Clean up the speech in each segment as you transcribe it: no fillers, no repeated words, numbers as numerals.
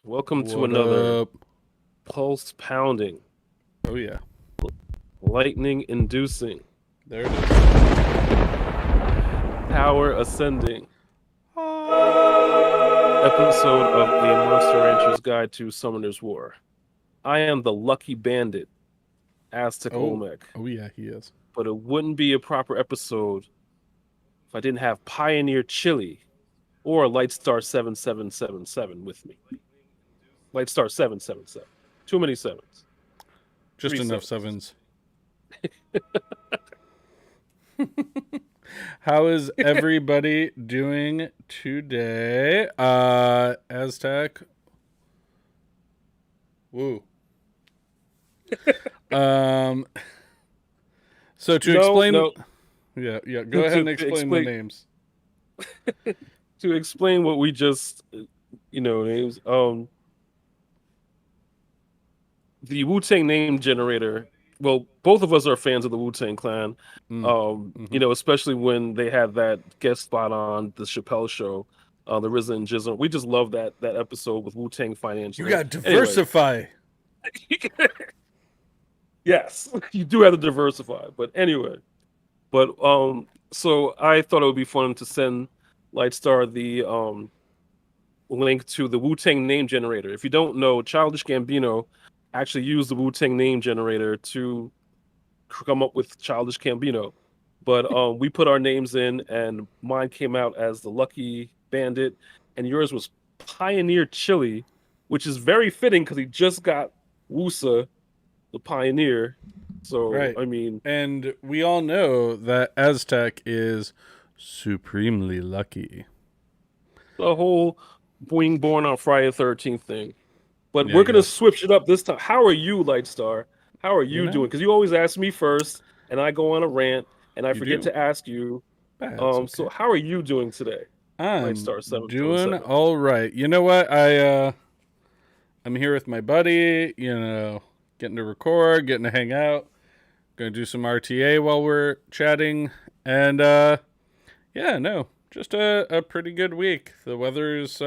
Welcome to What another up? pulse pounding, Oh yeah, lightning inducing, there it is. power ascending Ah. episode of a Monster Rancher's Guide to Summoner's War. I am the lucky bandit, Oh, AztecOlmec, oh yeah, he is. but it wouldn't be a proper episode if I didn't have Pioneer Chili or Lightstar 7777 with me. Lightstar 777. Too many sevens. Just Three enough sevens. sevens. How is everybody doing today? Aztec. Woo. Um. So to No, explain, no. yeah. Go ahead and explain the names. To explain what we just names the Wu-Tang name generator. Well, both of us are fans of the Wu-Tang Clan. Mm-hmm. Especially when they had that guest spot on the Chappelle show, the RZA and Jizzle. We just love that episode with Wu-Tang You financially. got Anyway, diversify. yes, you do have to diversify. But anyway, so I thought it would be fun to send Lightstar the link to the Wu-Tang name generator. If you don't know, Childish Gambino actually used the Wu-Tang name generator to come up with Childish Gambino. But we put our names in, and mine came out as the Lucky Bandit, and yours was Pioneer Chili, which is very fitting because he just got Wusa, the Pioneer. So Right. I mean, And we all know that Aztec is supremely lucky. the whole being born on Friday the 13th thing. But Yeah, we're gonna yes. switch it up this time. How are you, Lightstar? How are You you doing? know, Because you always ask me first, and I go on a rant, and I you forget do. to ask you. That's So okay. how are you doing today, I'm Lightstar seven seven doing seven? all right. You know what? I'm here with my buddy, getting to record, getting to hang out. Gonna do some RTA while we're chatting. And yeah, no. Just a pretty good week. The weather's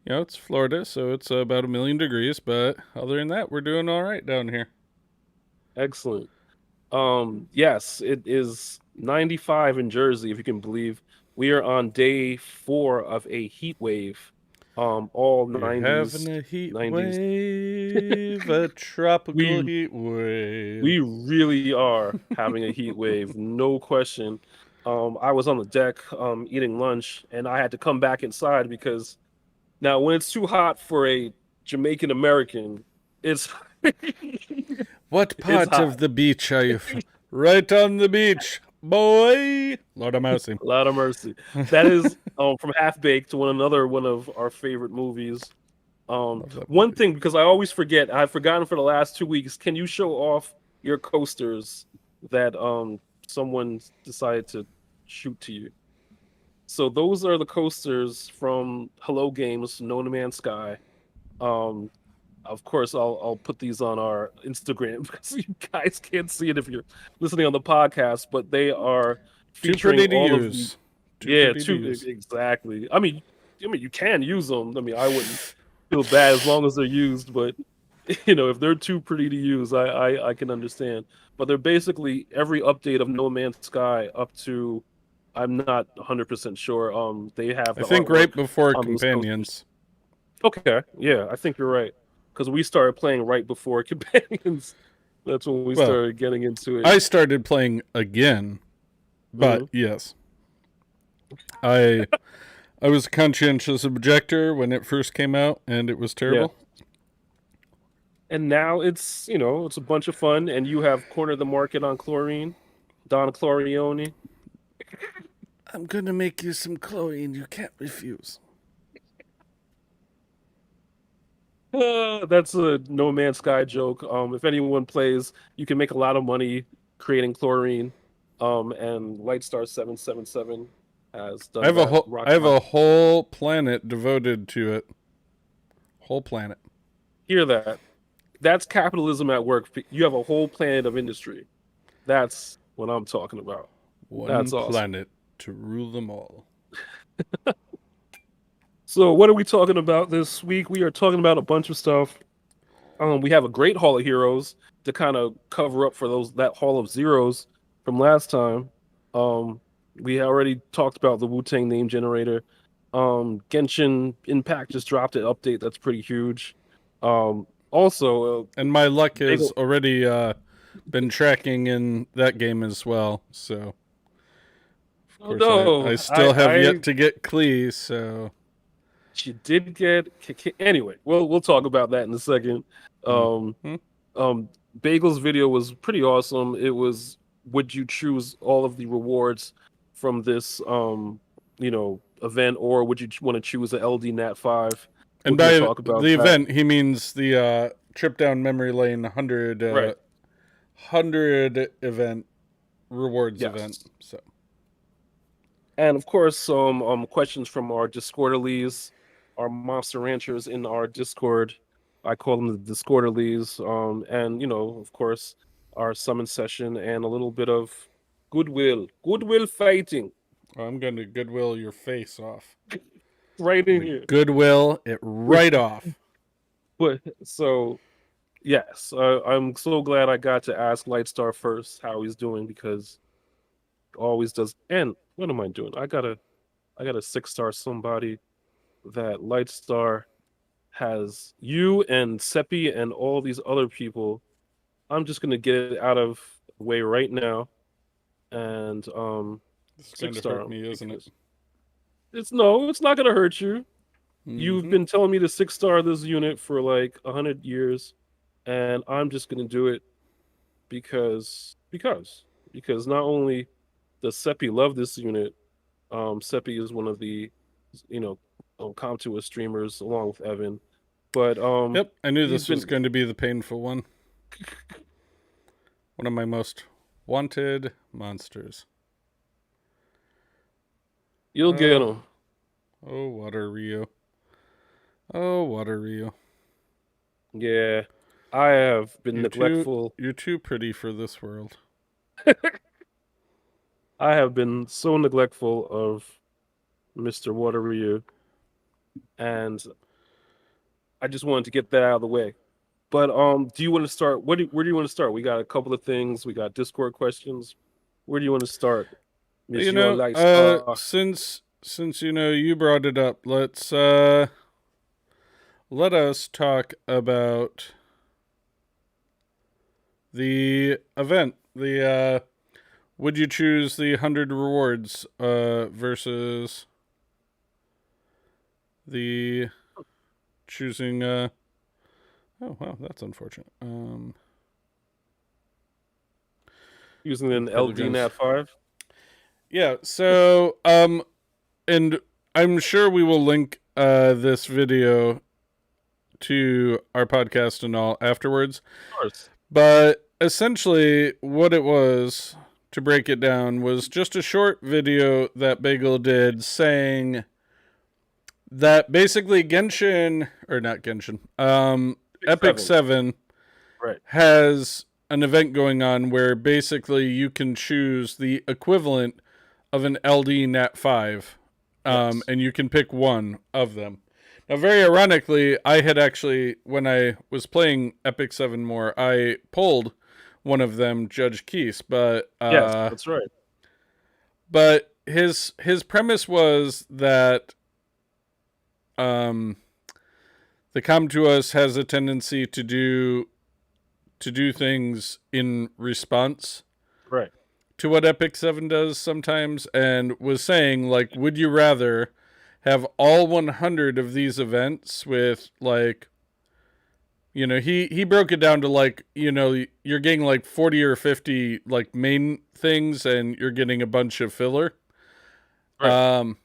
it's Florida, so it's about 1,000,000 degrees, but other than that, we're doing all right down here. Excellent. Yes, it is 95 in Jersey, if you can believe. We are on day 4 of a heat wave. All We're having 90s, a heat 90s. wave, a tropical we heat wave. we really are having a heat wave, no question. I was on the deck eating lunch, and I had to come back inside because now when it's too hot for a Jamaican American, it's What it's part of hot. the beach are you from? Right on the beach, boy. Lord of mercy. A lot of mercy. That is from Half Baked, another one of our favorite movies. Love that One movie. thing, because I always forget, I've forgotten for the last 2 weeks. Can you show off your coasters that someone decided to shoot to you? So those are the coasters from Hello Games, No Man's Sky. Um, of course, I'll put these on our Instagram because you guys can't see it if you're listening on the podcast, but they are Too featuring pretty to all of the use. Too yeah, pretty to two use. exactly. I mean, you can use them. I mean, I wouldn't feel bad as long as they're used, but if they're too pretty to use, I can understand. But they're basically every update of No Man's Sky up to I'm not 100% sure. They have I the think right artwork before on those coasters. Companions. Okay, yeah, I think you're right because we started playing right before Companions. That's when we Well, started getting into it. I started playing again, but Hmm. yes, I I was a conscientious objector when it first came out, and it was Yeah, terrible. and now it's a bunch of fun, and you have cornered the market on chlorine, Don Clorione. I'm gonna make you some chlorine you can't refuse. That's a No Man's Sky joke. If anyone plays, you can make a lot of money creating chlorine. And Lightstar 777 has done that. I Rock have on. a whole planet devoted to it. Whole planet. Hear that? That's capitalism at work. You have a whole planet of industry. That's what I'm talking about. One That's awesome. planet to rule them all. So, what are we talking about this week? We are talking about a bunch of stuff. We have a great Hall of Heroes to kind of cover up for that Hall of Zeros from last time. Um, we already talked about the Wu Tang name generator. Genshin Impact just dropped an update that's pretty huge. Also, And my luck has Bagel. already been tracking in that game as well. So, of Oh course, I no, still have I yet to get Klee. So, she did get anyway. We'll talk about that in a second. Um, mm-hmm. um, Bagel's video was pretty awesome. It was, would you choose all of the rewards from this event, or would you want to choose a LD Nat 5? We're And going to by talk about the that. event, he means the trip down memory lane 100, Right. 100 event rewards event. Yes. So, And of course, some questions from our Discorderlies, our monster ranchers in our Discord. I call them the Discorderlies. And of course, our summon session and a little bit of goodwill fighting I'm going to Goodwill your face off. right in here. Goodwill it right off. But so yes, I'm so glad I got to ask Lightstar first how he's doing, because always does. And what am I doing? I got a 6-star somebody that Lightstar has you and Seppi and all these other people. I'm just gonna get it out of the way right now, and This is going six to star hurt me, isn't it? it's not gonna hurt you. You've Mm-hmm. been telling me to 6-star this unit for like 100 years, and I'm just gonna do it because not only does Seppi love this unit, Seppi is one of the you know Comtua streamers along with Evan, but Yep, I knew he's this was been. going to be the painful one. One of my most wanted monsters. You'll get him. Oh, Water Rio. Oh, Water Rio. Yeah, I have been You're too neglectful. you're too pretty for this world. I have been so neglectful of Mr. Water Ryu, and I just wanted to get that out of the way. But do you want to start? Where do you want to start? We got a couple of things. We got Discord questions. Where do you want to start, You Monsieur know, Lightstar? since you brought it up, let's let us talk about the event. The would you choose the 100 rewards versus the choosing oh wow, that's unfortunate. Using an Probably LD gonna Nat 5. Yeah, so and I'm sure we will link this video to our podcast and all afterwards. Of course. But essentially what it was, to break it down, was just a short video that Bagel did saying that basically Genshin, or not Genshin, Epic 7 Right. has an event going on where basically you can choose the equivalent of an LD Nat 5, Yes. and you can pick one of them. Now, very ironically, I had actually, when I was playing Epic 7 more, I pulled one of them, Judge Keese, Yes, that's right. but his premise was that the Come to Us has a tendency to do things in response Right. to what Epic 7 does sometimes, and was saying, like, would you rather have all 100 of these events with, like, he broke it down to, like, you're getting like 40 or 50 like main things, and you're getting a bunch of filler. Right.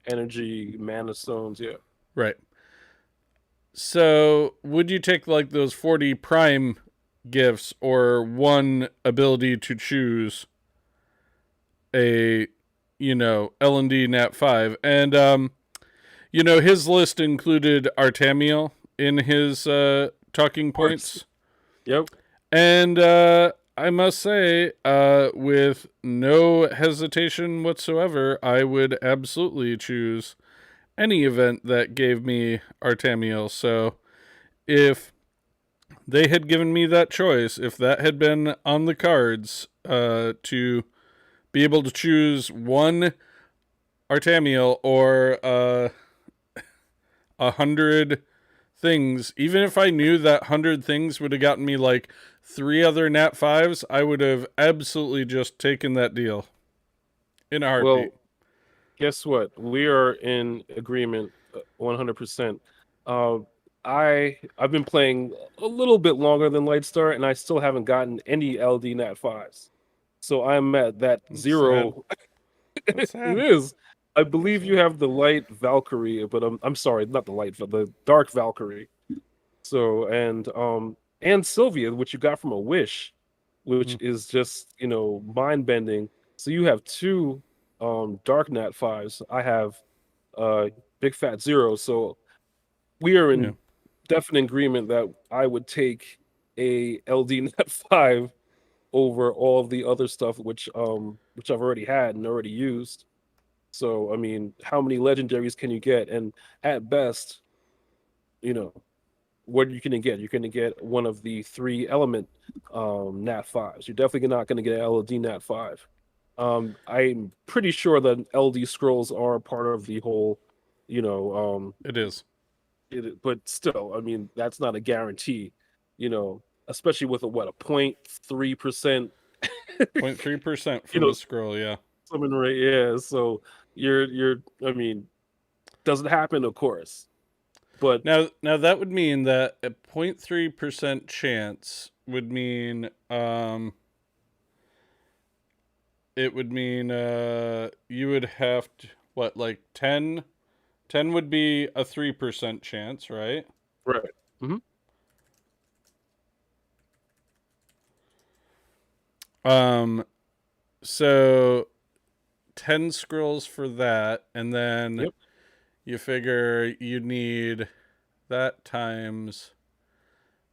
Energy, mana stones. Yeah. Right. So would you take like those 40 prime gifts, or one ability to choose a L&D Nat 5? And his list included Artamiel in his talking points. Yep. And I must say, with no hesitation whatsoever, I would absolutely choose any event that gave me Artamiel. So if they had given me that choice, if that had been on the cards, to be able to choose one Artamiel or 100 things, even if I knew that 100 things would have gotten me like 3 other Nat 5s, I would have absolutely just taken that deal in a heartbeat. Well, guess what? We are in agreement 100%. Uh, I've been playing a little bit longer than Lightstar, and I still haven't gotten any LD Nat 5s. So I'm at that That's sad. zero. That's It sad. is. I That's believe you sad. have the light Valkyrie, but I'm sorry, not the light, but the dark Valkyrie. So and Sylvia, which you got from a Wish, which Mm, is just mind bending. So you have two Dark Nat 5s. I have uh Big Fat Zero. So we are yeah, in definite agreement that I would take a LD Nat 5 over all of the other stuff which I've already had and already used. So I mean, how many legendaries can you get? And at best, you know, what you're gonna get? You're gonna get one of the three element Nat 5s. You're definitely not gonna get an LD Nat 5. I'm pretty sure that LD scrolls are part of the whole, you know, it is but still, I mean, that's not a guarantee, especially with a 0.3%, 0.3% you for know, the scroll. Yeah. summon rate. Yeah, so you're I mean, doesn't happen, of course, but Now that would mean that a 0.3% chance would mean it would mean you would have to what, like 10. 10 would be a 3% chance, right? right. Hmm. Um so 10 scrolls for that, and then Yep. you figure you need that times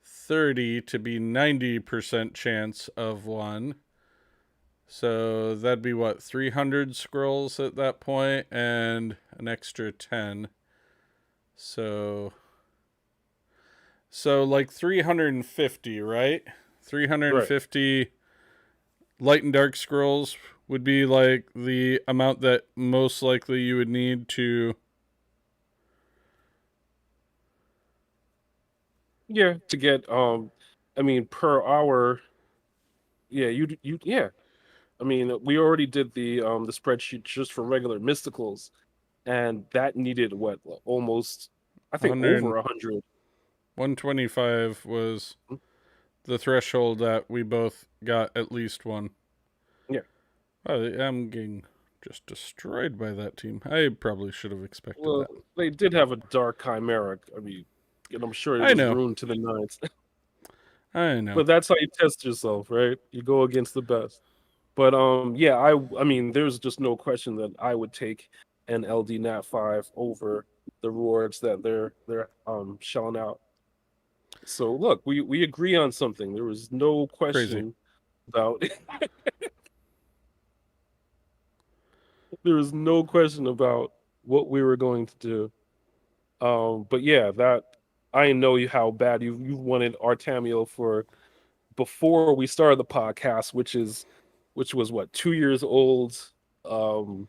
30 to be 90% chance of one. So that'd be what, 300 scrolls at that point and an extra 10. So like 350, right? Right. 350 light and dark scrolls would be like the amount that most likely you would need to. Yeah, to get I mean per hour, yeah, yeah. I mean, we already did the spreadsheet just for regular mysticals, and that needed what, almost, I think, 100 over 100. 125 was the threshold that we both got at least one. Yeah. I'm getting just destroyed by that team. I probably should have expected Well, that. they did have a dark chimera. I mean, and I'm sure it I was know. ruined to the nines. I know. But that's how you test yourself, right? You go against the best. But yeah, I mean, there's just no question that I would take an LD Nat 5 over the rewards that they're shelling out. So look, we agree on something. There was no Crazy. question about there was no question about what we were going to do. But yeah, that I know how bad you wanted Artamiel for before we started the podcast, which was what, 2 years old, um,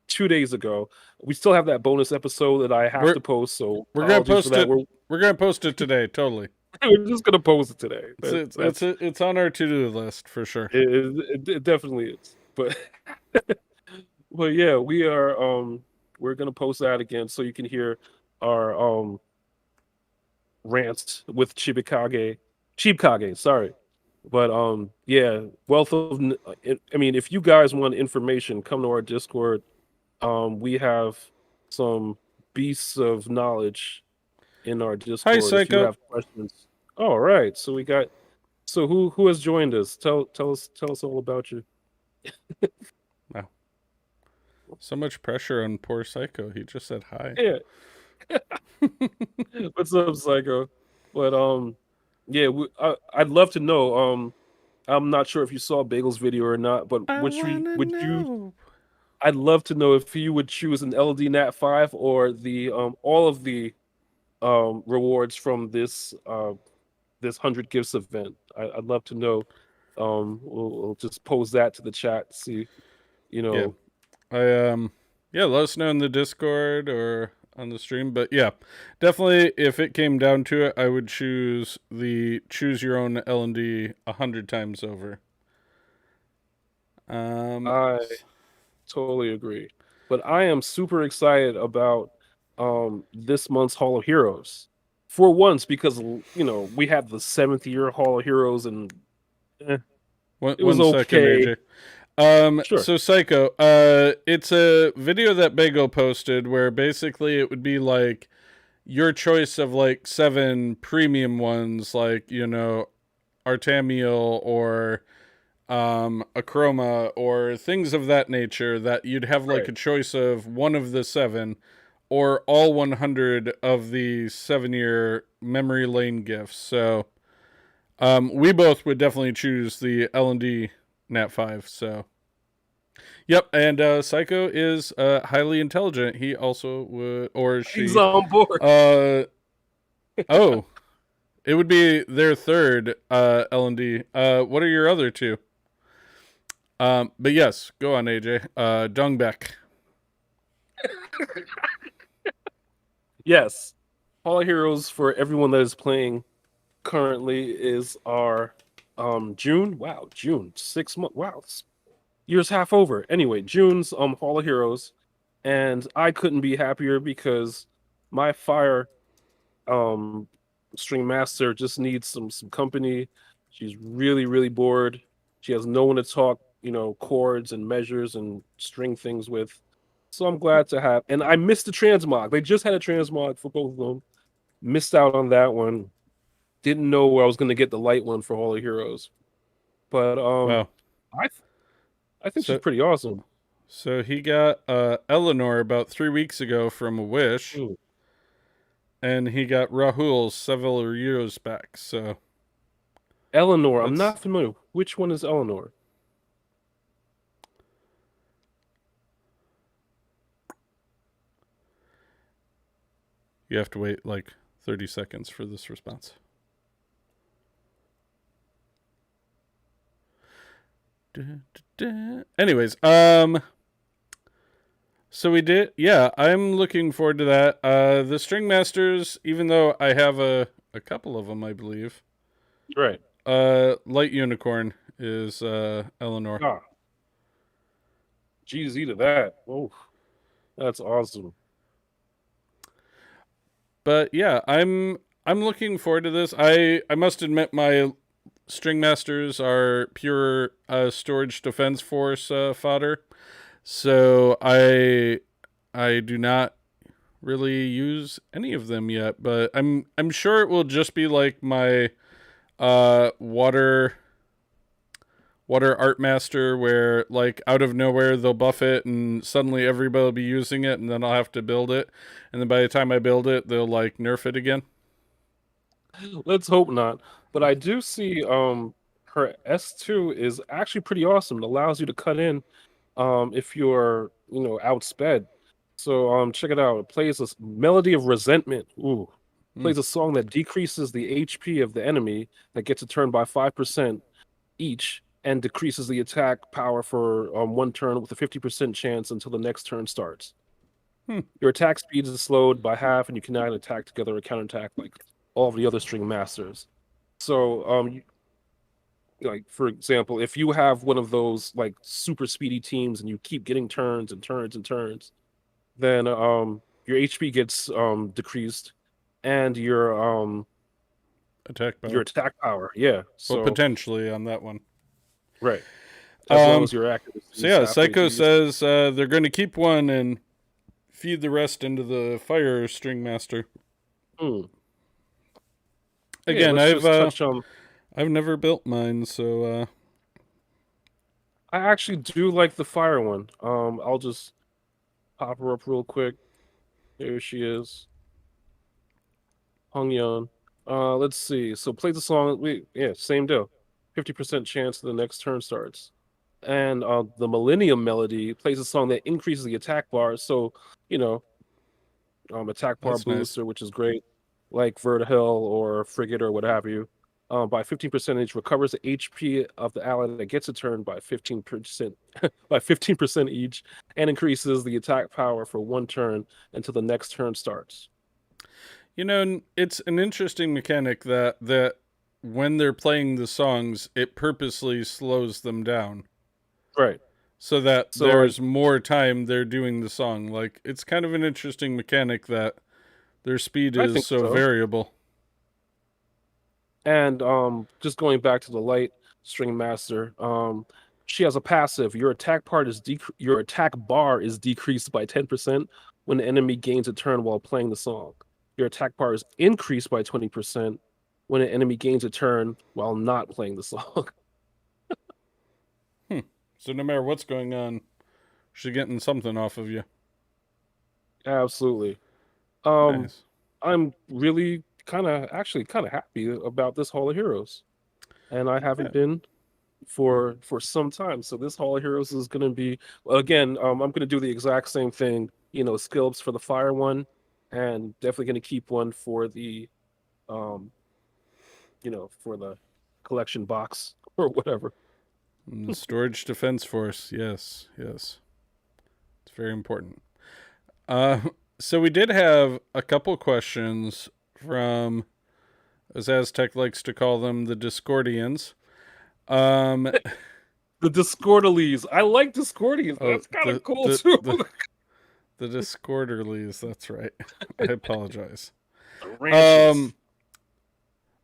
2 days ago. We still have that bonus episode that I have We're to post, so we're gonna apologies for post that. it. We're We're gonna post it today. Totally. we're just gonna post it today. That's It's on our to do list for sure. it definitely is. But but yeah, we're gonna post that again so you can hear our rants with Chibikage, sorry. But yeah, wealth of I mean, if you guys want information, come to our Discord. We have some beasts of knowledge in our Hi, Discord if you Psycho. have questions. All right, so we got so who has joined us? Tell us all about you. Wow, so much pressure on poor Psycho. He just said hi. Yeah, what's up, Psycho? But yeah, I'd love to know. I'm not sure if you saw Bagel's video or not, but I wanna would you know. I'd love to know if you would choose an LD Nat 5 or the all of the rewards from this 100 gifts event. I'd love to know. We'll just pose that to the chat. See, you Yeah, know, I yeah, let us know in the Discord or on the stream. But yeah, definitely, if it came down to it, I would choose the choose your own L&D 100 times over. Um, I totally agree. But I am super excited about this month's Hall of Heroes. For once, because we had the 7th year Hall of Heroes and eh, one it was one second, okay. AJ. Sure. So Psycho, it's a video that Bagel posted where basically it would be like your choice of like 7 premium ones, like Artamiel or Acroma or things of that nature, that you'd have like Right. a choice of one of the 7 or all 100 of the 7-year memory lane gifts. So we both would definitely choose the L&D Nat 5. So yep, and Psycho is highly intelligent. He also would, or He's she. on board. Uh, oh, it would be their third L&D. What are your other two? But yes, go on, AJ. Dungbeck. Yes. Hall of Heroes for everyone that is playing currently is our June. Wow, June. 6 months. Wow. Year's half over. Anyway, June's Hall of Heroes. And I couldn't be happier because my fire um string master just needs some company. She's really, really bored. She has no one to talk, chords and measures and string things with. So I'm glad to have, and I missed the transmog. They just had a transmog for both of them. Missed out on that one. Didn't know where I was going to get the light one for Hall of Heroes. But Wow. I th- I think she's So pretty awesome. so he got Eleanor about 3 weeks ago from a Wish, Ooh. and he got Rahul several years back. So Eleanor, I'm that's not familiar. Which one is Eleanor? you have to wait like 30 seconds for this response. Anyways, so we did, yeah. I'm looking forward to that. The String Masters, even though I have a couple of them, I believe. Right. Light Unicorn is Eleanor. Ah, GZ to that. Oh, that's awesome. But yeah, I'm looking forward to this. I must admit my String Masters are pure storage defense force fodder. So I do not really use any of them yet, but I'm sure it will just be like my water art master, where like out of nowhere they'll buff it and suddenly everybody will be using it, and then I'll have to build it, and then by the time I build it they'll like nerf it again. Let's hope not. But I do see her S2 is actually pretty awesome. It allows you to cut in if you're, outsped. So check it out. It plays this melody of resentment. Ooh. Mm, Plays a song that decreases the HP of the enemy that gets a turn by 5% each and decreases the attack power for one turn with a 50% chance until the next turn starts. hmm. Your attack speed is slowed by half, and you cannot attack together or counterattack like all of the other string masters. So, like for example, if you have one of those like super speedy teams and you keep getting turns and turns and turns, then your HP gets decreased, and Attack your power. attack power, yeah. Well, So potentially on that one. right, as long Um, as your accuracy so is yeah, halfway Psycho through your. says they're going to keep one and feed the rest into the fire string master. Hmm. Yeah, Again, let's just touch on. I've never built mine, so I actually do like the fire one. I'll just pop her up real quick. There she is. Hung Yon. Let's see. So play the song. Yeah, same deal. 50% chance the next turn starts. And the Millennium Melody plays a song that increases the attack bar. So, you know, attack bar That's nice. booster, which is great, like Vertihill or Frigate or what have you. By 15% each, recovers the HP of the ally that gets a turn by 15% by 15% each, and increases the attack power for one turn until the next turn starts. You know, it's an interesting mechanic that when they're playing the songs, it purposely slows them down Right. so that So like there's more time they're doing the song. Like it's kind of an interesting mechanic that their speed I is think so so. variable. And just going back to the light string master, she has a passive. Your attack bar is decreased by 10% when the enemy gains a turn while playing the song. Your attack bar is increased by 20% when an enemy gains a turn while not playing the song. Hmm. So no matter what's going on, she's getting something off of you. Absolutely. Um, Nice. I'm really actually kind of happy about this Hall of Heroes, and I Yeah. haven't been for some time. So this Hall of Heroes is going to be again. I'm going to do the exact same thing. Skills for the fire one, and definitely going to keep one for the um, for the collection box or whatever. And Storage Defense Force. Yes. Yes. It's very important. Uh, so we did have a couple questions from, as Aztec likes to call them, the Discordians. Um, The Discordalies. I like Discordians. oh, That's kind of cool too. the Discorderlies. That's right. I apologize. The ranches. Um,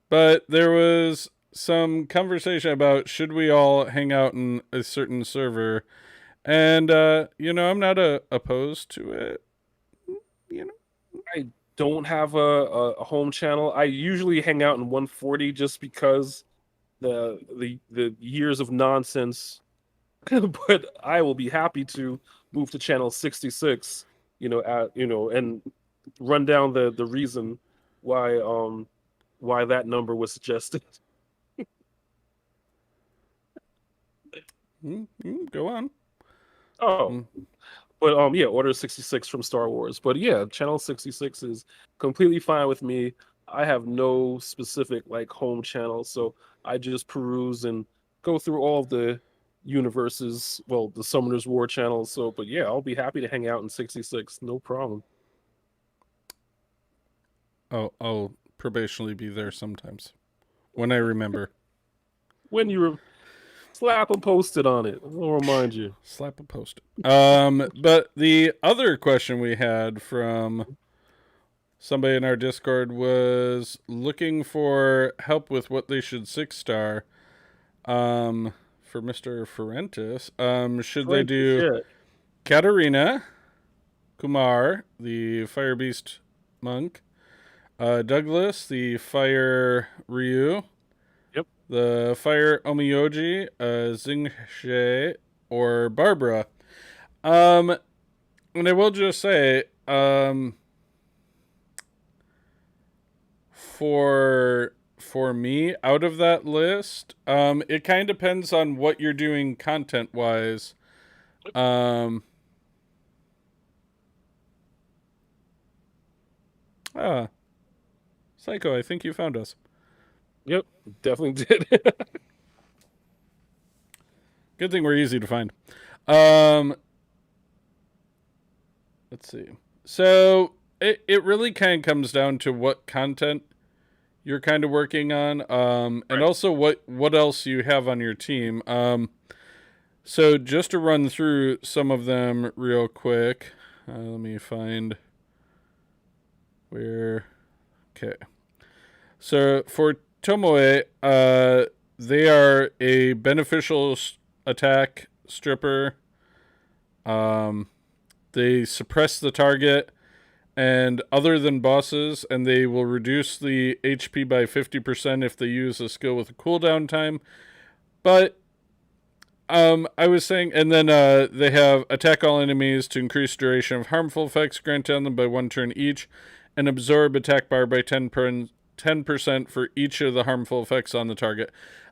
but there was some conversation about should we all hang out in a certain server, and I'm not opposed to it. You know, I don't have a home channel. I usually hang out in 140 just because the years of nonsense. But I will be happy to move to channel 66, and run down the reason why why that number was suggested. go on. Oh, Mm. but yeah, Order 66 from Star Wars. But yeah, channel 66 is completely fine with me. I have no specific like home channel, so I just peruse and go through all of the universes, well, the Summoners War channels. So, but yeah, I'll be happy to hang out in 66, no problem. I'll probationally be there sometimes when I remember. When you slap a post-it on it, I'll remind you. Slap a post. But the other question we had from somebody in our Discord was looking for help with what they should 6-star. For Mr. Ferrentis, should they Francis, do yeah, Katarina, Kumar, the Fire Beast monk, Douglas, the Fire Ryu, yep. the Fire Omiyoji, Xingxie, or Barbara? And I will just say, for me, out of that list, it kind of depends on what you're doing content wise. Um, ah, Psycho, I think you found us. Yep, definitely did. Good thing we're easy to find. Um, let's see. So it really kind of comes down to what content you're kind of working on, and Right. also what else you have on your team. So just to run through some of them real quick, let me find where. Okay. So for Tomoe, they are a beneficial attack stripper. They suppress the target and other than bosses, and they will reduce the HP by 50% if they use a skill with a cooldown time. But I was saying, and then they have attack all enemies to increase duration of harmful effects granted on them by one turn each, and absorb attack bar by 10% for each of the harmful effects on the target.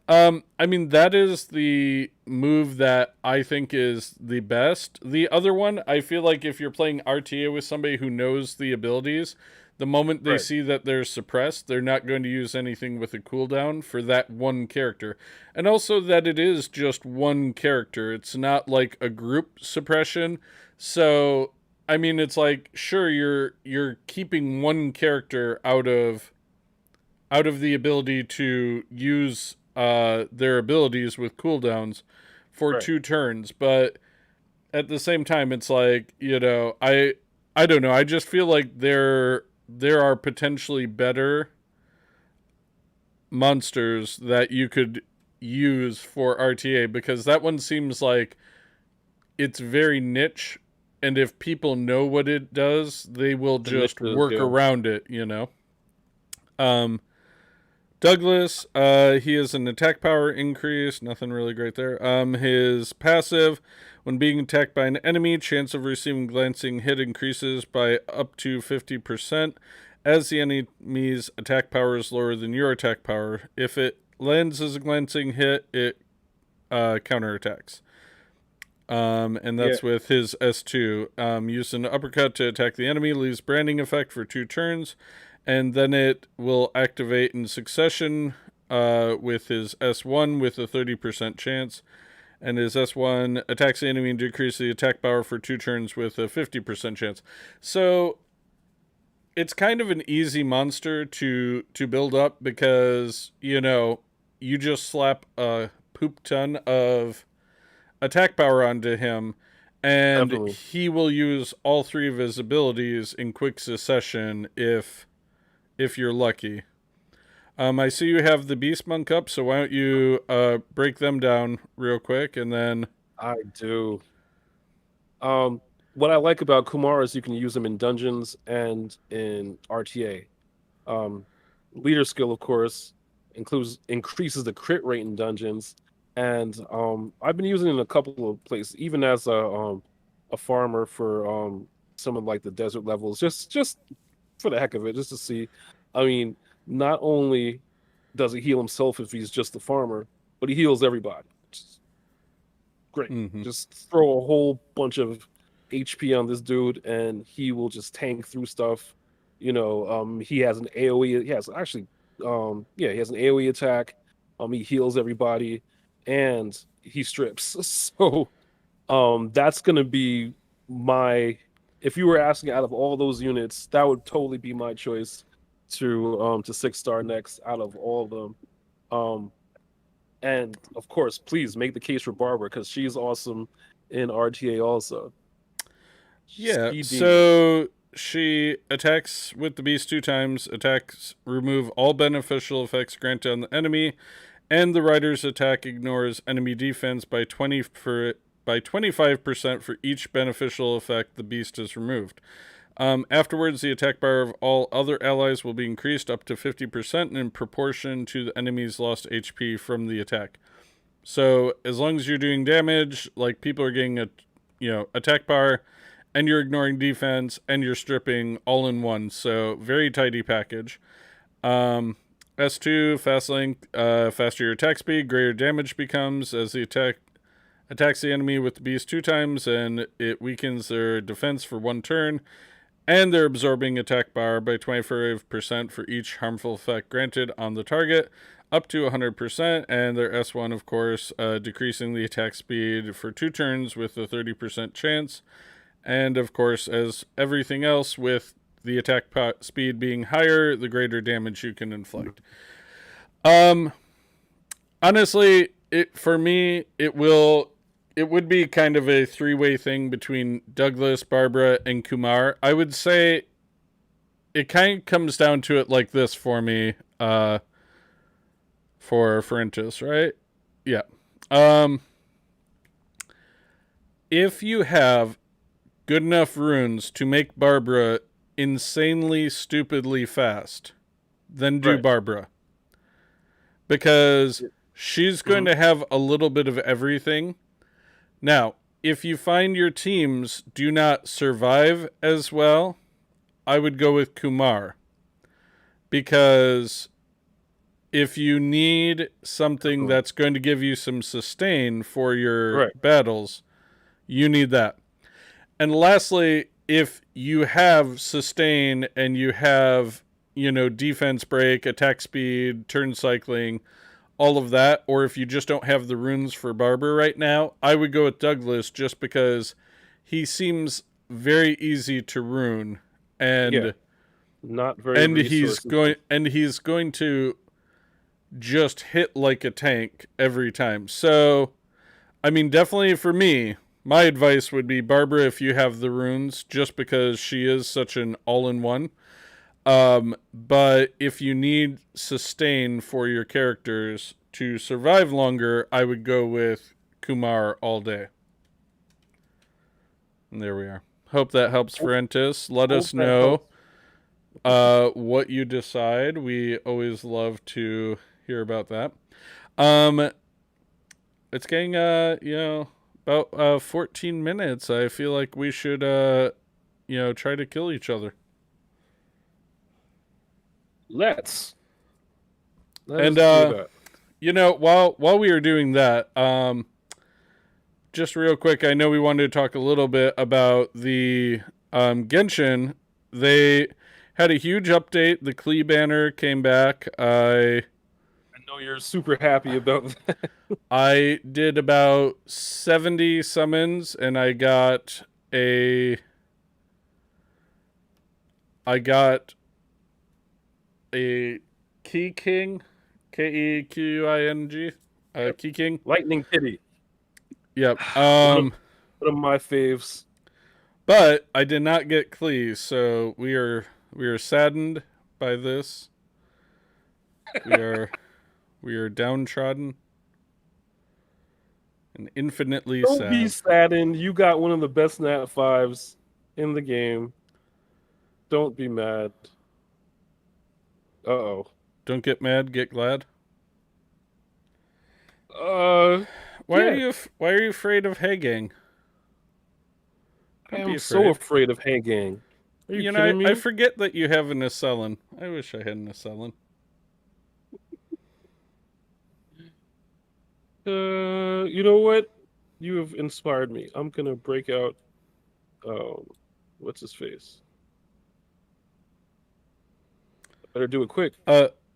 I mean, that is the move that I think is the best. The other one, I feel like if you're playing RTA with somebody who knows the abilities, the moment they Right. see that they're suppressed, they're not going to use anything with a cooldown for that one character. And also that it is just one character. It's not like a group suppression. So, I mean, it's like sure you're keeping one character out of the ability to use their abilities with cooldowns for Right. 2 turns, but at the same time, it's like I don't know. I just feel like there are potentially better monsters that you could use for RTA because that one seems like it's very niche, and if people know what it does, they will The just niches, work yeah. around it. Um, Douglas, he has an attack power increase. Nothing really great there. His passive, when being attacked by an enemy, chance of receiving glancing hit increases by up to 50%. As the enemy's attack power is lower than your attack power, if it lands as a glancing hit, it counterattacks. And Yeah. that's with his S2. Use an uppercut to attack the enemy, leaves branding effect for 2 turns, and then it will activate in succession with his S1 with a 30% chance. And his S1 attacks the enemy and decreases the attack power for 2 turns with a 50% chance. So it's kind of an easy monster to build up because, you just slap a poop ton of attack power onto him, and Definitely. he will use all 3 of his abilities in quick succession if you're lucky. I see you have the Beast Monk up, so why don't you break them down real quick, and then I do. What I like about Kumar is you can use him in dungeons and in RTA. Um, Leader skill, of course, increases the crit rate in dungeons, and I've been using it in a couple of places, even as a farmer for some of like the desert levels, just for the heck of it, just to see. I mean, not only does he heal himself if he's just the farmer, but he heals everybody. Great. mm-hmm. Just throw a whole bunch of HP on this dude, and he will just tank through stuff. He has an AOE. He has actually, yeah, he has an AOE attack. He heals everybody, and he strips. So, that's gonna be my. If you were asking out of all those units, that would totally be my choice to 6-star next out of all of them. Um, and of course, please make the case for Barbara because she's awesome in RTA also. Yeah, Speed demon. so she attacks with the beast 2 times, attacks remove all beneficial effects granted on the enemy, and the rider's attack ignores enemy defense by 25% for each beneficial effect the beast has removed. Afterwards, the attack bar of all other allies will be increased up to 50% in proportion to the enemy's lost HP from the attack. So as long as you're doing damage, like people are getting a attack bar, and you're ignoring defense, and you're stripping all in one. So very tidy package. S2 fast length, faster your attack speed, greater damage becomes as the attacks the enemy with the beast 2 times, and it weakens their defense for 1 turn. And they're absorbing attack bar by 25% for each harmful effect granted on the target, up to 100%, and their S1, of course, decreasing the attack speed for 2 turns with a 30% chance. And, of course, as everything else, with the attack speed being higher, the greater damage you can inflict. Honestly, for me, it would be kind of a 3-way thing between Douglas, Barbara, and Kumar. I would say it kind of comes down to it like this for me, for Intus, right? Yeah. If you have good enough runes to make Barbara insanely, stupidly fast, then do Right. Barbara. Because she's going Mhm. to have a little bit of everything. Now, if you find your teams do not survive as well, I would go with Kumar. Because if you need something that's going to give you some sustain for your Right. battles, you need that. And lastly, if you have sustain and you have, defense break, attack speed, turn cycling, all of that, or if you just don't have the runes for Barber right now, I would go with Douglas just because he seems very easy to rune, Yeah. and Not very resource. he's going to just hit like a tank every time. So, I mean, definitely for me, my advice would be Barbara if you have the runes, just because she is such an all-in-one. But if you need sustain for your characters to survive longer, I would go with Kumar all day. And there we are. Hope that helps, Ferentis. Let us That know helps. what you decide. We always love to hear about that. Um, it's getting about 14 minutes. I feel like we should try to kill each other. Let's. Let And us do that. while we are doing that, just real quick, I know we wanted to talk a little bit about the Genshin. They had a huge update. The Klee banner came back. I know you're super happy about that. I did about 70 summons, and I got a Key King, Kequing, Yep. Key King. Lightning Kitty. Yep. One of my faves. But I did not get Klee, so we are saddened by this. We are downtrodden and infinitely Don't be sad. saddened. You got one of the best Nat 5s in the game. Don't be mad. Uh-oh. Don't get mad, get glad. Yeah. Why are you afraid of Hagang? I Don't be am so afraid. afraid of Hagang. Are you kidding I me? forget that you have an Acellin. I wish I had an Acellin. You know what? You have inspired me. I'm gonna break out. Um, what's his face? Better do it quick.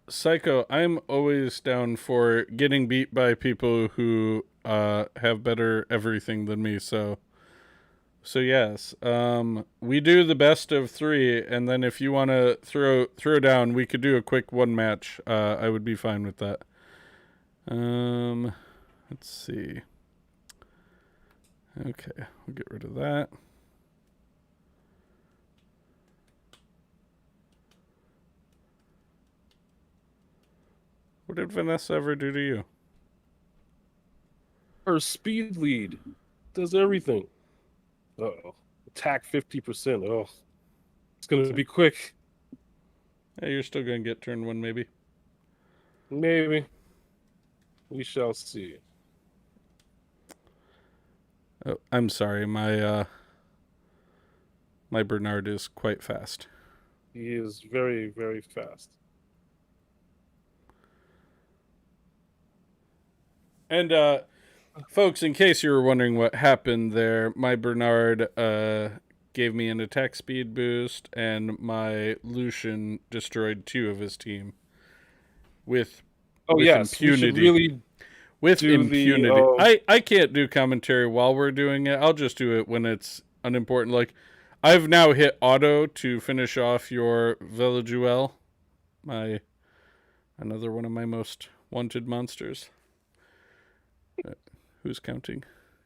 Psycho, I'm always down for getting beat by people who have better everything than me. So yes, we do the best of 3, and then if you want to throw down, we could do a quick one match. I would be fine with that. Let's see. Okay, we'll get rid of that. What did Vanessa ever do to you? Her speed lead does everything. Uh-oh. Attack 50%. Oh, it's gonna be quick. Yeah, you're still gonna get turn 1, maybe. Maybe. We shall see. Oh, I'm sorry. My Bernard is quite fast. He is very, very fast. And folks, in case you were wondering what happened there, my Bernard gave me an attack speed boost, and my Lucian destroyed 2 of his team with Yes, we should impunity. really With do impunity. I can't do commentary while we're doing it. I'll just do it when it's unimportant. Like, I've now hit auto to finish off your Villajuel, another one of my most wanted monsters. Who's counting?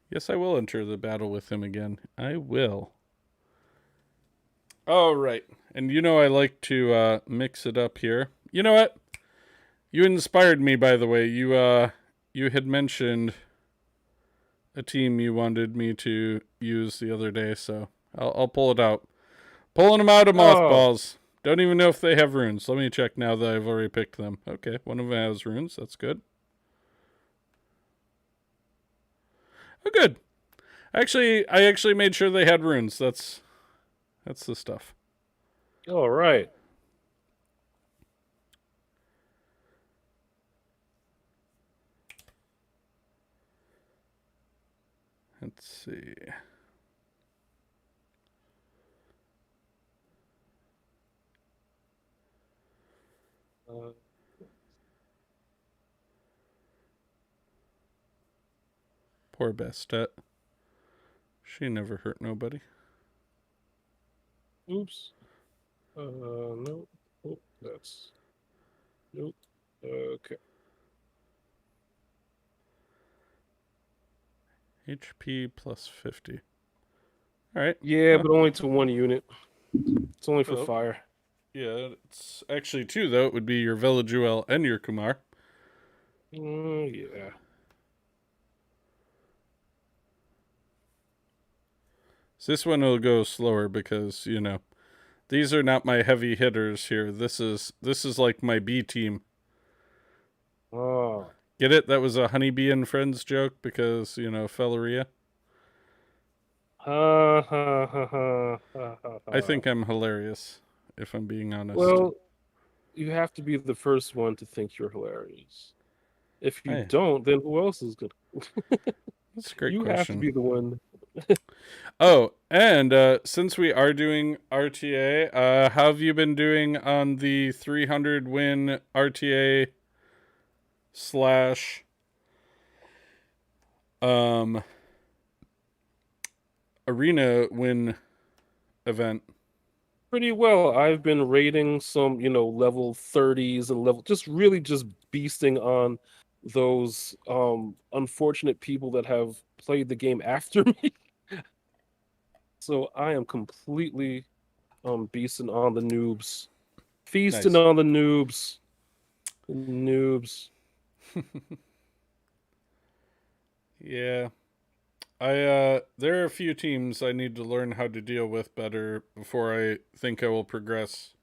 Yes, I will enter the battle with him again. I will. All right. And I like to mix it up here. You know what? You inspired me, by the way. You had mentioned a team you wanted me to use the other day, so I'll pull it out. Pulling them out of mothballs. Don't even know if they have runes. Let me check now that I've already picked them. Okay, one of them has runes. That's good. Oh, good. I actually made sure they had runes. That's the stuff. All right. Let's see. Uh, Poor Bastet. She never hurt nobody. oops. No. Oh, that's nope. Okay. HP plus 50. All right. Yeah, but only to one unit. It's only for Well, fire. yeah, it's actually two, though. It would be your Velajuel and your Kumar. Yeah. So this one will go slower because, these are not my heavy hitters here. This is like my B team. Oh. Get it? That was a Honeybee and Friends joke because, Felleria. Ha ha ha ha ha ha. I Ha. think I'm hilarious, if I'm being honest. Well, you have to be the first one to think you're hilarious. If you Hey, don't, then who else is good? that's a great You have to question. be the one. Oh, and since we are doing RTA, how have you been doing on the 300 win RTA slash um, arena win event? Pretty well. I've been rating some, level 30s and just really just beasting on those unfortunate people that have played the game after me. So I am completely beasting on the noobs. Feasting Nice. on the noobs. The noobs. Yeah. There are a few teams I need to learn how to deal with better before I think I will progress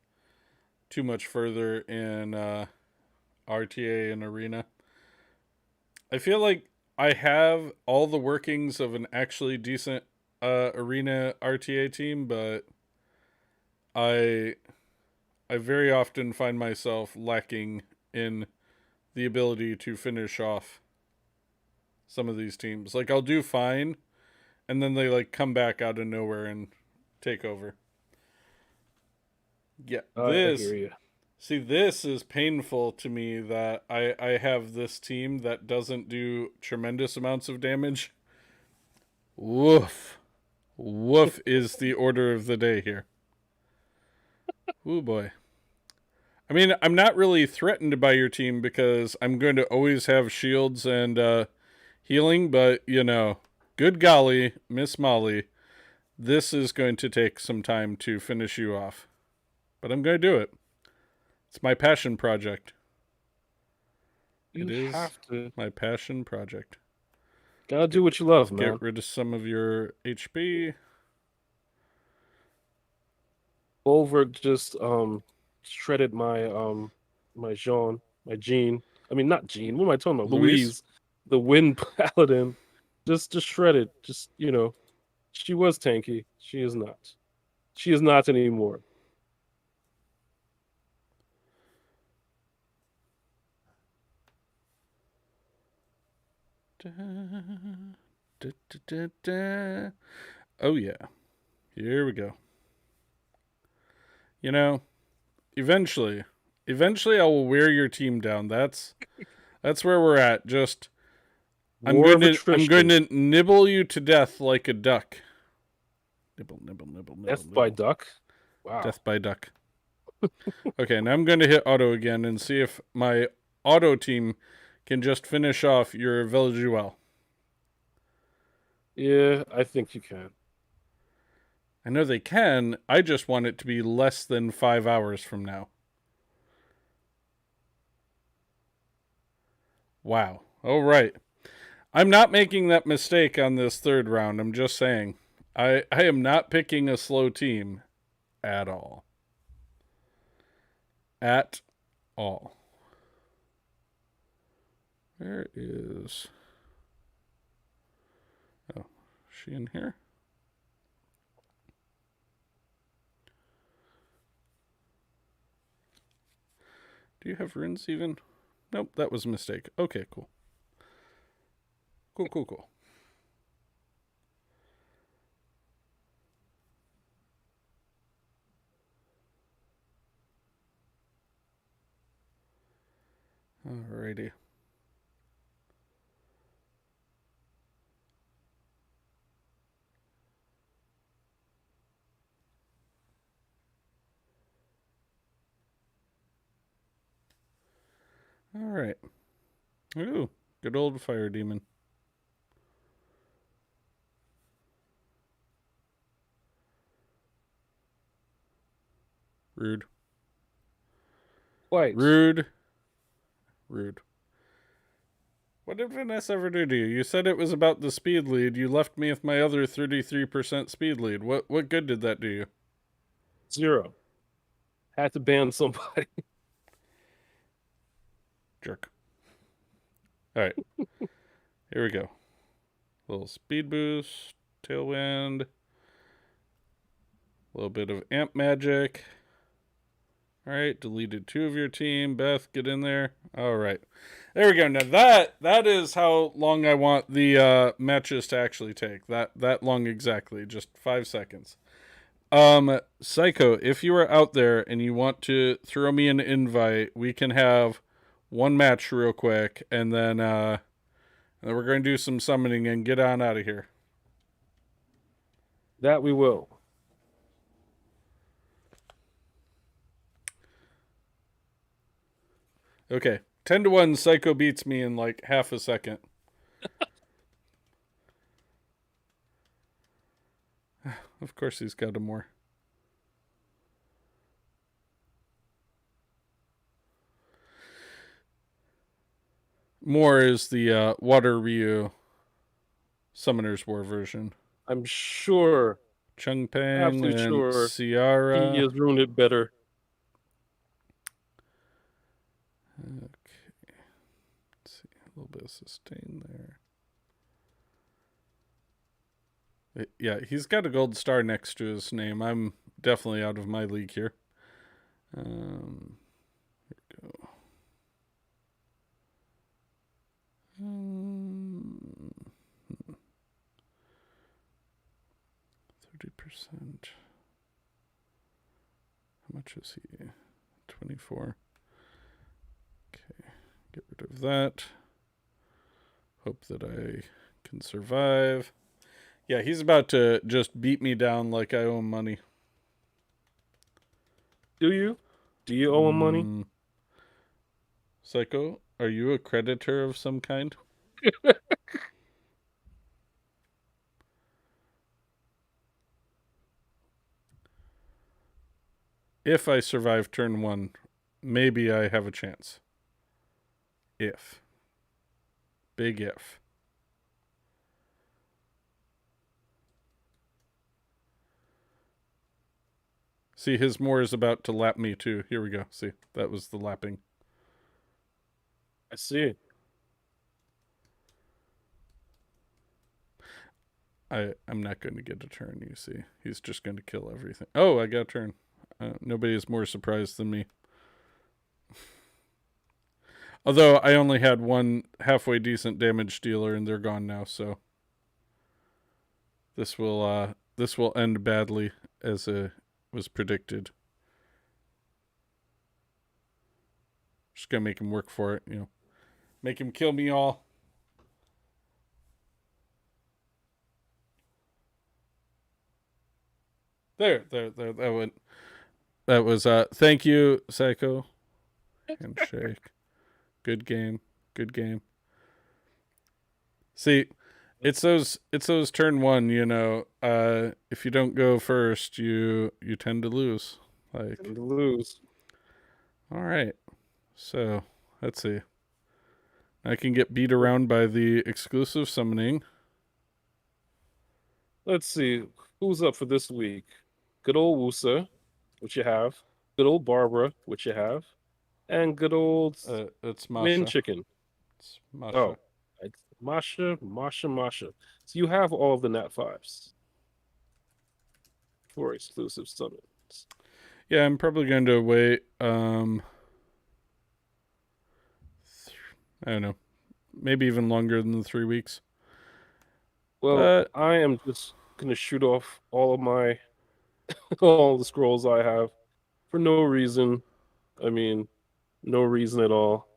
too much further in RTA and arena. I feel like I have all the workings of an actually decent arena RTA team, but I I very often find myself lacking in the ability to finish off some of these teams. Like I'll do fine, and then they like come back out of nowhere and take over. Yeah, I hear you. this is painful to me that I have this team that doesn't do tremendous amounts of damage. Woof. Woof is the order of the day here. Ooh boy. I mean, I'm not really threatened by your team because I'm going to always have shields and healing, but good golly, Miss Molly, this is going to take some time to finish you off. But I'm going to do it. It's my passion project. It You is have to. my passion project. Gotta Get, do what you love, get man. rid of some of your HP. Bulwark just shredded my Jean. I mean not Jean. What am I talking about? Luis. Louise, the Wind Paladin. Just shredded. Just she was tanky. She is not. She is not anymore. Da, da, da, da, da. Oh, yeah. Here we go. Eventually, I will wear your team down. That's where we're at. Just War of I'm going attrition. to nibble you to death like a duck. Nibble, nibble, nibble, nibble, Death by nibble. duck. Wow. Death by duck. Okay, now I'm going to hit auto again and see if my auto team can just finish off your Velajuel. Yeah, I think you can. I know they can. I just want it to be less than 5 hours from now. Wow. All right. I'm not making that mistake on this third round. I'm just saying. I am not picking a slow team at all. At all. Where is... Oh, is she in here? Do you have runes even? Nope, that was a mistake. Okay, cool. Cool. Alrighty. All right. Ooh, good old fire demon. Rude. Quite. Rude. Rude. What did Vanessa ever do to you? You said it was about the speed lead. You left me with my other 33% speed lead. What good did that do you? 0. Had to ban somebody. Jerk. All right. Here we go. Little speed boost, tailwind, a little bit of amp magic. All right, deleted 2 of your team. Beth, get in there. All right. There we go. Now that is how long I want the matches to actually take. That long exactly, just 5 seconds. Psycho, if you are out there and you want to throw me an invite, we can have one match real quick, and then we're going to do some summoning and get on out of here. That we will. Okay, 10-1. Psycho beats me in like half a second. Of course, he's got a more. More is the Water Ryu Summoner's War version. I'm sure, Chungpeng absolutely and sure, Ciara. he has ruined it better. Okay. Let's see. A little bit of sustain there. Yeah, he's got a gold star next to his name. I'm definitely out of my league here. Here we go. 30%. How much is he? 24. Okay, get rid of that. Hope that I can survive. Yeah, he's about to just beat me down like I owe him money. Do you? Do you owe him money? Psycho, are you a creditor of some kind? If I survive turn 1, maybe I have a chance. If. Big if. See, his more is about to lap me too. Here we go. See, that was the lapping. I see. I'm not going to get a turn, you see. He's just going to kill everything. Oh, I got a turn. Nobody is more surprised than me. Although I only had one halfway decent damage dealer and they're gone now, so this will end badly as was predicted. Just gonna make him work for it, make him kill me all. There, that went. That was thank you, Psycho. Handshake. Good game. Good game. See, it's those turn 1, if you don't go first, you tend to lose. Like, Tend to lose. All right. So, let's see. I can get beat around by the exclusive summoning. Let's see. Who's up for this week? Good old Wusa, which you have. Good old Barbara, which you have. And good old It's Min Masha. Chicken. It's Masha. Oh, it's Masha. So you have all of the Nat 5s for exclusive summons. Yeah, I'm probably going to wait. I don't know, maybe even longer than 3 weeks. Well, I am just gonna shoot off all of my all the scrolls I have for no reason. I mean, no reason at all.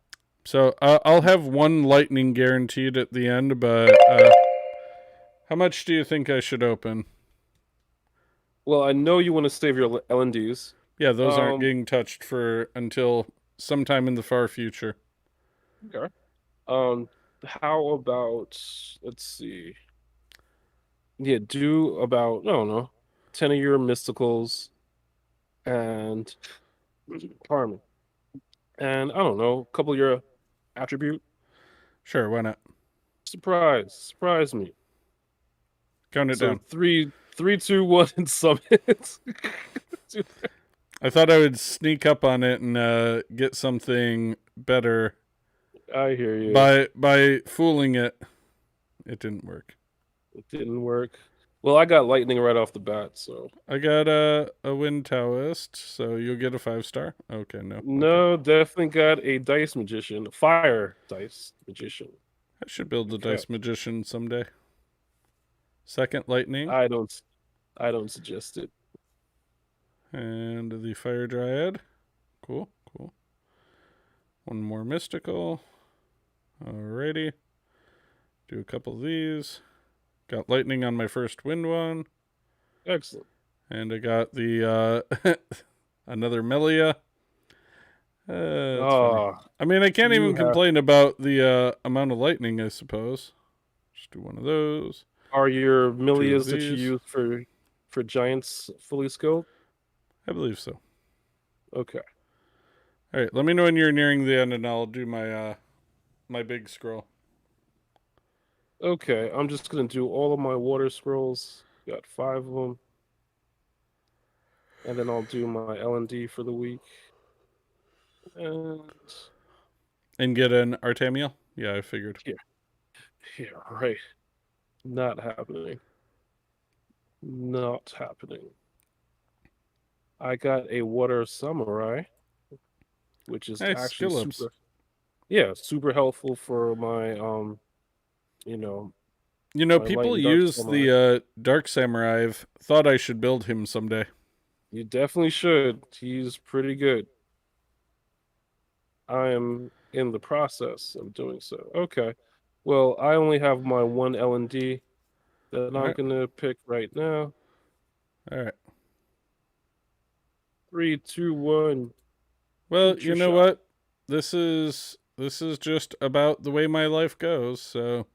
So I'll have one lightning guaranteed at the end, but how much do you think I should open? Well, I know you want to save your LNDs. Yeah, those aren't Um, getting touched for until sometime in the far future. okay. How about let's see. Yeah, do about I don't know, 10 of your mysticals and pardon me. And I don't know, a couple of your attribute. Sure, why not? Surprise me. Count it So down. three, two, one, and summit. I thought I would sneak up on it and get something better I hear you. by fooling it. It didn't work. It didn't work. Well, I got lightning right off the bat, so I got a wind Taoist, so you'll get a 5-star. Okay, no. Okay. no, definitely got a dice magician, fire dice magician. I should build the Okay. dice magician someday. Second lightning I don't I don't suggest it. and the fire dryad. Cool, cool. One more mystical. Alrighty. Do a couple of these. Got lightning on my first wind one. Excellent. And I got the another Melia. It's funny. Oh, I mean, I can't you even have complain about the amount of lightning, I suppose. Just do one of those. are your Two of millias that you these. use for giants fully scoped? I believe so. Okay. All right, let me know when you're nearing the end, and I'll do my big scroll. Okay, I'm just gonna do all of my water scrolls. Got 5 of them. And then I'll do my L&D for the week. And And get an Artamiel? Yeah, I figured. yeah, yeah, right. Not happening. Not happening. I got a water samurai, which is Nice actually skill ups. super helpful for my you know, You know, my light people and dark use samurai. the Dark Samurai. I've thought I should build him someday. You definitely should. He's pretty good. I am in the process of doing so. Okay. Well, I only have my one L&D that All I'm right. gonna pick right now. All right. 3, 2, 1. Well, Shoot you your know shot. what? This is just about the way my life goes. So,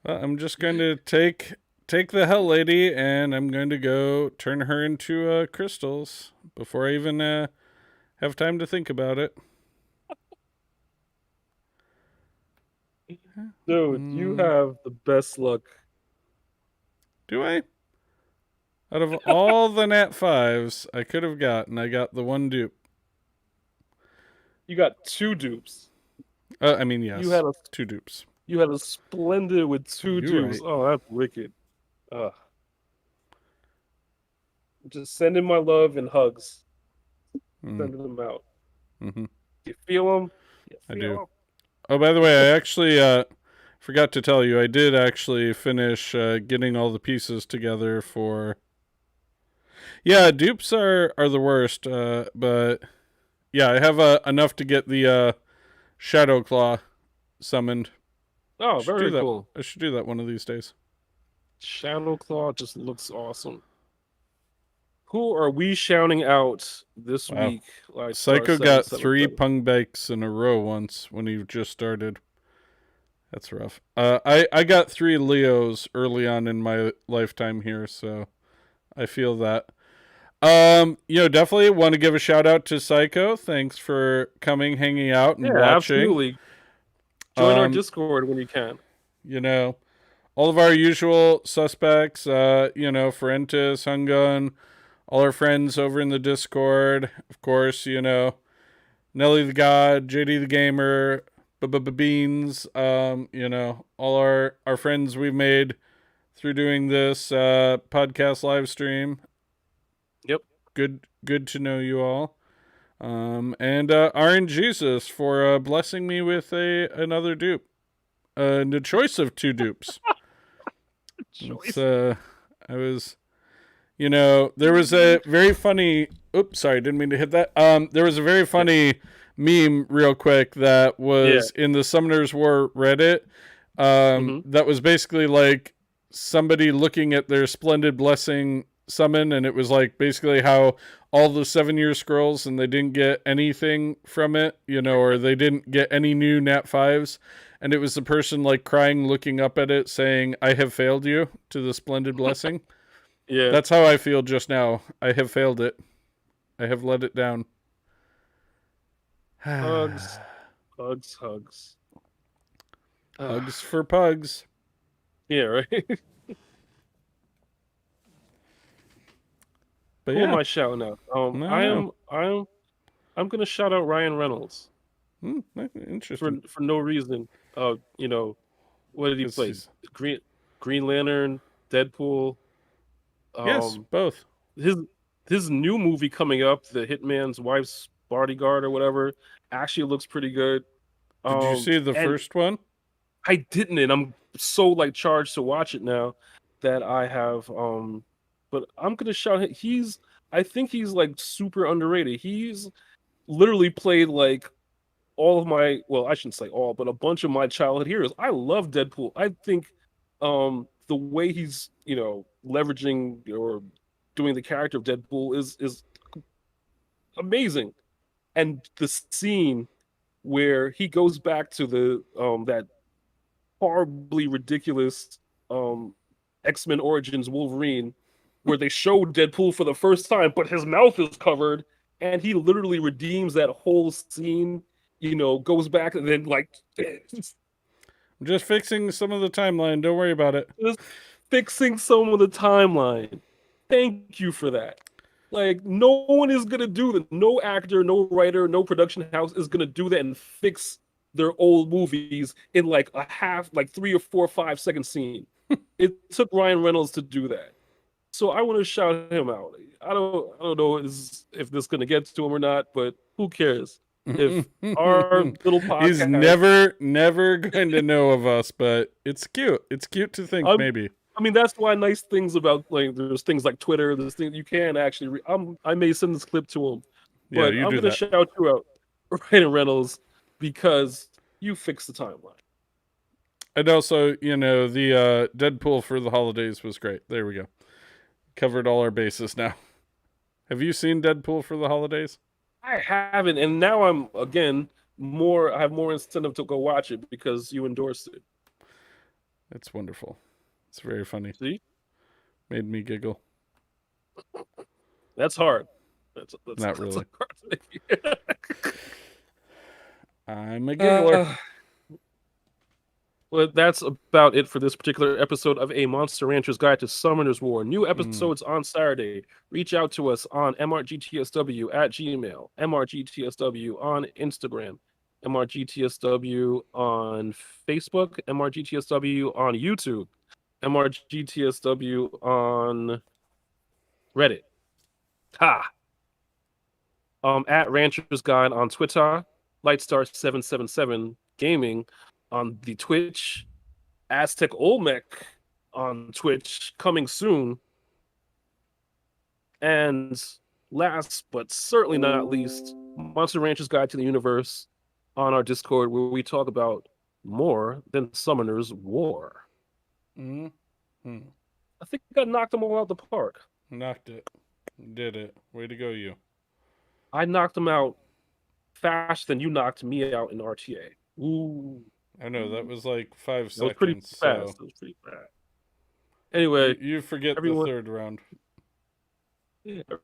well, I'm just going to take the Hell Lady and I'm going to go turn her into crystals before I even have time to think about it. Dude, you Mm, have the best luck. do I? Out of all the Nat 5s I could have gotten, I got the one dupe. You got 2 dupes. I mean, You yes, had a 2 dupes. you had a splendid with 2 You dupes. right. Oh, that's wicked. Uh, just sending my love and hugs. Mm, Sending them out. mm-hmm. You feel them? You I feel do. them? Oh, by the way, I actually forgot to tell you, I did actually finish getting all the pieces together for. Yeah, dupes are the worst, but yeah, I have enough to get the Shadow Claw summoned. I Oh, should do very that. cool. I should do that one of these days. Shadow Claw just looks awesome. Who are we shouting out this Wow. week? Like star Psycho got 3 777. pung bakes in a row once when he just started. That's rough. I got 3 Leos early on in my lifetime here, so I feel that. Definitely want to give a shout out to Psycho. Thanks for coming, hanging out, and Yeah, watching. absolutely. Join our Um, Discord when you can. you know, all of our usual suspects, Ferentis, Hungun, all our friends over in the Discord. Of course, Nelly the God, JD the Gamer, Beans, all our friends we've made through doing this podcast live stream. Yep. Good to know you all. And RN Jesus for blessing me with another dupe. The choice of 2 dupes. It's Choice. I was, There was a very funny. Oops, sorry, didn't mean to hit that. There was a very funny meme, real quick, that Yeah. was in the Summoners War Reddit. Hmm. That was basically like somebody looking at their Splendid Blessing summon, and it was like basically how all the 7-year scrolls and they didn't get anything from it, or they didn't get any new Nat 5s. And it was the person like crying, looking up at it, saying, "I have failed you," to the Splendid Blessing. Yeah. That's how I feel just now. I have failed it. I have let it down. Hugs, hugs, hugs. Hugs for pugs. Yeah, right. But Who am yeah, I shouting out? I don't know. I'm gonna shout out Ryan Reynolds for Interesting. no reason. What did he Because play? he's Green Green Lantern, Deadpool. yes, Um, both. his his new movie coming up, The Hitman's Wife's Bodyguard or whatever, actually looks pretty good. Did you see the And first one? I didn't, and I'm so like charged to watch it now that I have. But I'm gonna shout him. I think he's like super underrated. He's literally played like all of my, well, I shouldn't say all, but a bunch of my childhood heroes. I love Deadpool. I think the way he's, leveraging or doing the character of Deadpool is amazing. And the scene where he goes back to the that horribly ridiculous um X-Men Origins Wolverine, where they show Deadpool for the first time, but his mouth is covered, and he literally redeems that whole scene. Goes back and then like I'm just fixing some of the timeline. Don't worry about it. just fixing some of the timeline. Thank you for that. Like no one is gonna do that. No actor, no writer, no production house is gonna do that and fix their old movies in like a half, like 3 or 4 or 5 second scene. It took Ryan Reynolds to do that. So I want to shout him out. I don't know if this is gonna get to him or not, but who cares? If our little He's podcast, never going to know of us, but it's cute. It's cute to think I'm maybe. I mean, that's why nice things about like there's things like Twitter. There's things you can actually. I may send this clip to him, Yeah, but you I'm do gonna that. shout you out, Ryan Reynolds, because you fixed the timeline. And also, the Deadpool for the holidays was great. There we go. Covered all our bases now. Have you seen Deadpool for the holidays? I haven't, and now I'm again more. I have more incentive to go watch it because you endorsed it. It's wonderful. It's very funny. See, Made me giggle. that's hard. That's Not that's really. hard to make. I'm a giggler. Well, that's about it for this particular episode of A Monster Rancher's Guide to Summoner's War. New episodes on Saturday. Reach out to us on mrgtsw at Gmail, mrgtsw on Instagram, mrgtsw on Facebook, mrgtsw on YouTube, mrgtsw on Reddit. Ha! At Rancher's Guide on Twitter, Lightstar777 Gaming on the Twitch, AztecOlmec on Twitch coming soon. And last but certainly not least, Monster Rancher's Guide to the Universe on our Discord, where we talk about more than Summoner's War. Mm-hmm. I think I knocked them all out the park. Knocked it. Did it. Way to go, you. I knocked them out faster than you knocked me out in RTA. Ooh. I know, that was like 5 That was pretty seconds. fast. So That was pretty fast. Anyway, you forget everyone, the third round.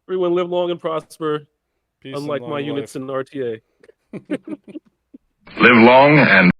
everyone live long and prosper, Peace unlike and my long units life. in RTA. Live long and